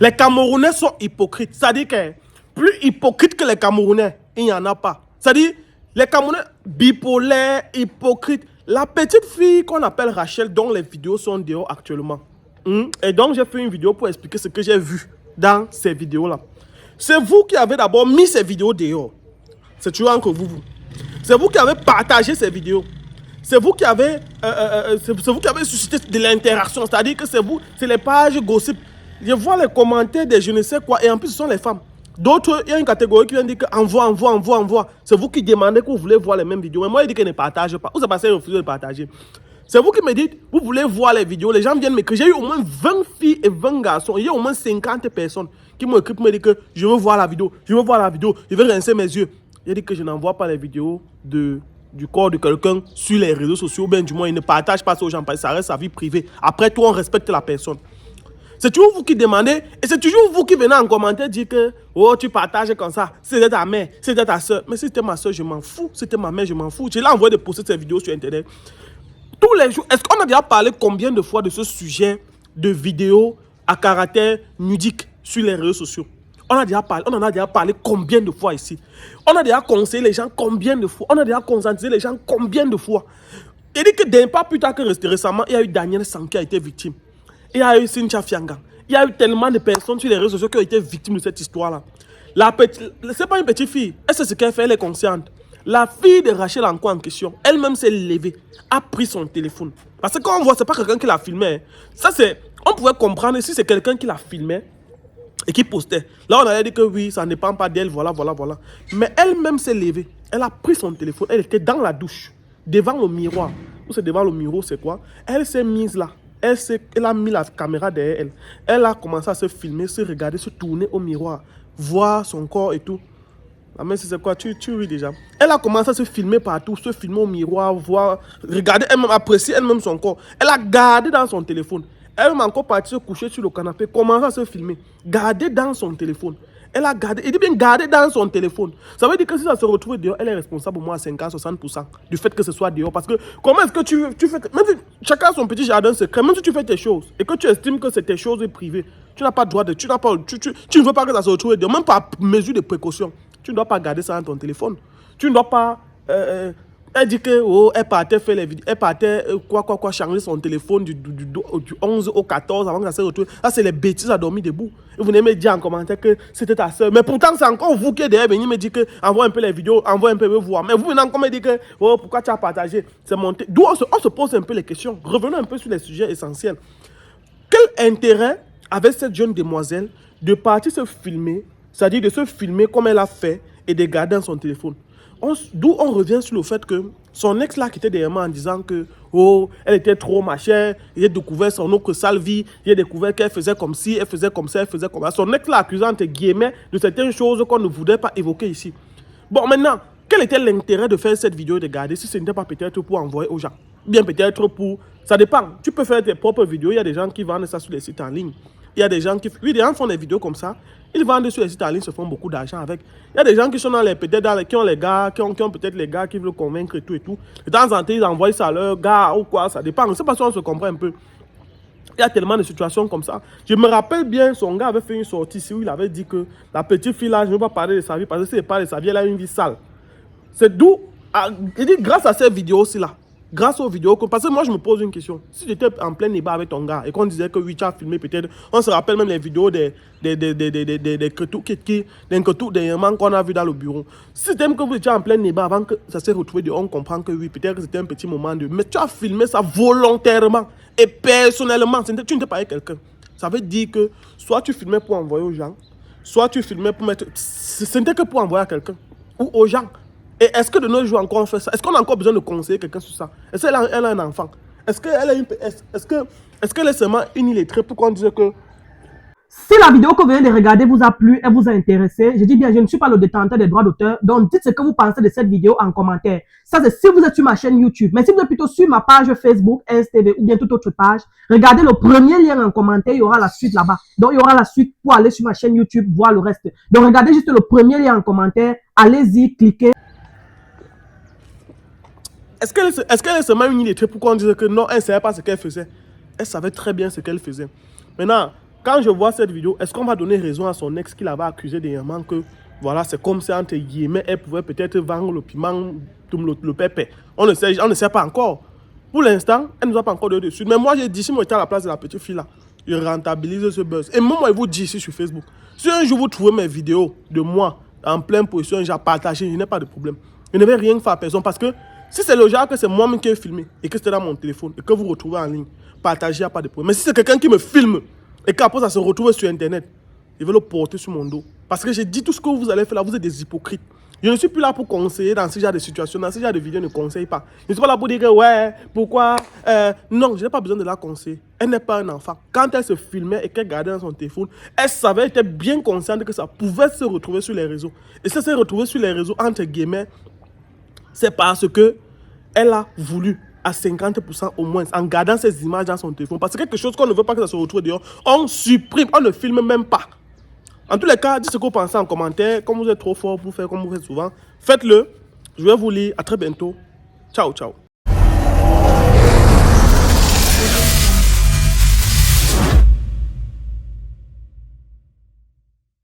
Les Camerounais sont hypocrites. C'est-à-dire que plus hypocrites que les Camerounais, il n'y en a pas. C'est-à-dire, les Camerounais bipolaires, hypocrites. La petite fille qu'on appelle Rachel, dont les vidéos sont dehors actuellement. Et donc, j'ai fait une vidéo pour expliquer ce que j'ai vu dans ces vidéos-là. C'est vous qui avez d'abord mis ces vidéos dehors. C'est toujours entre vous. C'est vous qui avez partagé ces vidéos. C'est vous qui avez, suscité de l'interaction. C'est-à-dire que c'est vous, c'est les pages gossip. Je vois les commentaires des je ne sais quoi. Et en plus, ce sont les femmes. D'autres, il y a une catégorie qui vient dire que envoie. C'est vous qui demandez que vous voulez voir les mêmes vidéos. Mais moi, il dit que ne partage pas. Vous avez passé à refuser de partager. C'est vous qui me dites, vous voulez voir les vidéos. Les gens viennent me J'ai eu au moins 20 filles et 20 garçons. Il y a au moins 50 personnes qui m'écrivent pour me dire que je veux voir la vidéo. Je veux rincer mes yeux. Il dit que je n'envoie pas les vidéos du corps de quelqu'un sur les réseaux sociaux. Ben, du moins, il ne partage pas ça aux gens parce que ça reste sa vie privée. Après tout, on respecte la personne. C'est toujours vous qui demandez et c'est toujours vous qui venez en commentaire dire que oh, tu partages comme ça. C'était ta mère, c'était ta soeur. Mais si c'était ma soeur, je m'en fous. Si c'était ma mère, je m'en fous. Je l'ai envoyé de poster ces vidéos sur Internet. Tous les jours, est-ce qu'on a déjà parlé combien de fois de ce sujet de vidéos à caractère nudique sur les réseaux sociaux? On en a déjà parlé combien de fois ici? On a déjà conseillé les gens combien de fois? On a déjà conscientisé les gens combien de fois? Il dit que pas plus tard que récemment, il y a eu Daniel San qui a été victime. Il y a eu Cynthia Fianga. Il y a eu tellement de personnes sur les réseaux sociaux qui ont été victimes de cette histoire-là. C'est pas une petite fille. Elle sait ce qu'elle fait, elle est consciente. La fille de Rachel en question, elle-même s'est levée, a pris son téléphone. Parce que quand on voit, c'est pas quelqu'un qui l'a filmé. Ça, on pouvait comprendre si c'est quelqu'un qui l'a filmé et qui postait. Là, on allait dire que oui, ça ne dépend pas d'elle, voilà. Mais elle-même s'est levée. Elle a pris son téléphone. Elle était dans la douche, devant le miroir. Ou c'est devant le miroir, c'est quoi? Elle s'est mise là. Elle a mis la caméra derrière elle. Elle a commencé à se filmer, se regarder, se tourner au miroir, voir son corps et tout. La mère, c'est quoi? Tu ris déjà. Elle a commencé à se filmer partout, se filmer au miroir, voir, regarder elle-même, apprécier elle-même son corps. Elle a gardé dans son téléphone. Elle-même encore partie se coucher sur le canapé, commencer à se filmer, garder dans son téléphone. Elle a gardé, il dit bien garder dans son téléphone. Ça veut dire que si ça se retrouve dehors, elle est responsable au moins à 50-60% du fait que ce soit dehors. Parce que comment est-ce que tu fais, même si chacun a son petit jardin secret, même si tu fais tes choses et que tu estimes que c'est tes choses privées, tu n'as pas le droit de, tu ne veux pas que ça se retrouve dehors, même par mesure de précaution. Tu ne dois pas garder ça dans ton téléphone. Tu ne dois pas... elle dit que elle partait faire les vidéos, elle partait changer son téléphone du 11 au 14 avant que ça se retrouve. Là, c'est les bêtises à dormir debout. Et vous n'aimez dire en commentaire que c'était ta soeur. Mais pourtant, c'est encore vous qui êtes derrière venir me dire que envoie un peu les vidéos, envoie un peu voir. Mais vous venez encore me dire que pourquoi tu as partagé. C'est monté. D'où on se pose un peu les questions. Revenons un peu sur les sujets essentiels. Quel intérêt avait cette jeune demoiselle de partir se filmer, c'est-à-dire de se filmer comme elle a fait et de garder dans son téléphone? D'où on revient sur le fait que son ex là qui était derrière moi en disant que elle était trop machin, il a découvert son autre sale vie, il a découvert qu'elle faisait comme ci, elle faisait comme ça, elle faisait comme ça. Son ex là accusant entre guillemets de certaines choses qu'on ne voudrait pas évoquer ici. Bon, maintenant, quel était l'intérêt de faire cette vidéo et de garder si ce n'était pas peut-être pour envoyer aux gens? Bien peut-être pour... Ça dépend. Tu peux faire tes propres vidéos. Il y a des gens qui vendent ça sur les sites en ligne. Il y a des gens qui... Oui, des gens font des vidéos comme ça. Ils vendent sur les sites en ligne, se font beaucoup d'argent avec. Il y a des gens qui sont dans les... Peut-être dans les... qui ont les gars, qui ont peut-être les gars qui veulent convaincre et tout et tout. De temps en temps, ils envoient ça à leur gars ou quoi. Ça dépend. C'est parce qu'on se comprend un peu. Il y a tellement de situations comme ça. Je me rappelle bien, son gars avait fait une sortie ici où il avait dit que la petite fille là, je ne veux pas parler de sa vie parce que si elle parle de sa vie, elle a une vie sale. C'est d'où, il dit, grâce à ces vidéos-ci là, grâce aux vidéos, parce que moi je me pose une question. Si j'étais en plein débat avec ton gars et qu'on disait que oui, tu as filmé peut-être, on se rappelle même les vidéos des man qu'on a vu dans le bureau. Si c'était même que vous étiez en plein débat avant que ça s'est retrouvé, on comprend que oui, peut-être que c'était un petit moment de... Mais tu as filmé ça volontairement et personnellement, tu n'étais pas avec quelqu'un. Ça veut dire que soit tu filmais pour envoyer aux gens, soit tu filmais pour mettre... Ce n'était que pour envoyer à quelqu'un ou aux gens. Et est-ce que de nos jours encore on fait ça? Est-ce qu'on a encore besoin de conseiller quelqu'un sur ça? Est-ce qu'elle a un enfant? Est-ce qu'elle est seulement une illettrée pour qu'on dise que... Si la vidéo que vous venez de regarder vous a plu, elle vous a intéressé, je dis bien, je ne suis pas le détenteur des droits d'auteur, donc dites ce que vous pensez de cette vidéo en commentaire. Ça, c'est si vous êtes sur ma chaîne YouTube. Mais si vous êtes plutôt sur ma page Facebook, STV ou bien toute autre page, regardez le premier lien en commentaire, il y aura la suite là-bas. Donc, il y aura la suite pour aller sur ma chaîne YouTube, voir le reste. Donc, regardez juste le premier lien en commentaire, allez-y, cliquez. Est-ce qu'elle est seulement une illettrée pour qu'on dise que non, elle ne savait pas ce qu'elle faisait? Elle savait très bien ce qu'elle faisait. Maintenant, quand je vois cette vidéo, est-ce qu'on va donner raison à son ex qui l'avait accusé dernièrement que voilà, c'est comme si entre guillemets, elle pouvait peut-être vendre le piment, le pépé. On ne sait pas encore. Pour l'instant, elle ne nous a pas encore donné de suite. Mais moi, j'ai dit, si moi j'étais à la place de la petite fille là, je rentabilise ce buzz. Et moi, je vous dis ici sur Facebook, si un jour vous trouvez mes vidéos de moi en pleine position, j'ai partagé, je n'ai pas de problème. Je ne vais rien faire à personne parce que si c'est le genre que c'est moi-même qui ai filmé et que c'était dans mon téléphone et que vous retrouvez en ligne, partagez, il n'y a pas de problème. Mais si c'est quelqu'un qui me filme et qu'après ça se retrouve sur Internet, je vais le porter sur mon dos. Parce que j'ai dit tout ce que vous allez faire là, vous êtes des hypocrites. Je ne suis plus là pour conseiller dans ce genre de situation, dans ce genre de vidéo, je ne conseille pas. Je ne suis pas là pour dire que ouais, pourquoi non, je n'ai pas besoin de la conseiller. Elle n'est pas un enfant. Quand elle se filmait et qu'elle gardait dans son téléphone, elle savait, elle était bien consciente que ça pouvait se retrouver sur les réseaux. Et ça s'est retrouvé sur les réseaux, entre guillemets, c'est parce que elle a voulu à 50% au moins en gardant ces images dans son téléphone. Parce que quelque chose qu'on ne veut pas que ça se retrouve dehors, on supprime, on ne filme même pas. En tous les cas, dites ce que vous pensez en commentaire. Comme vous êtes trop fort pour faire comme vous faites souvent, faites-le. Je vais vous lire. À très bientôt. Ciao, ciao.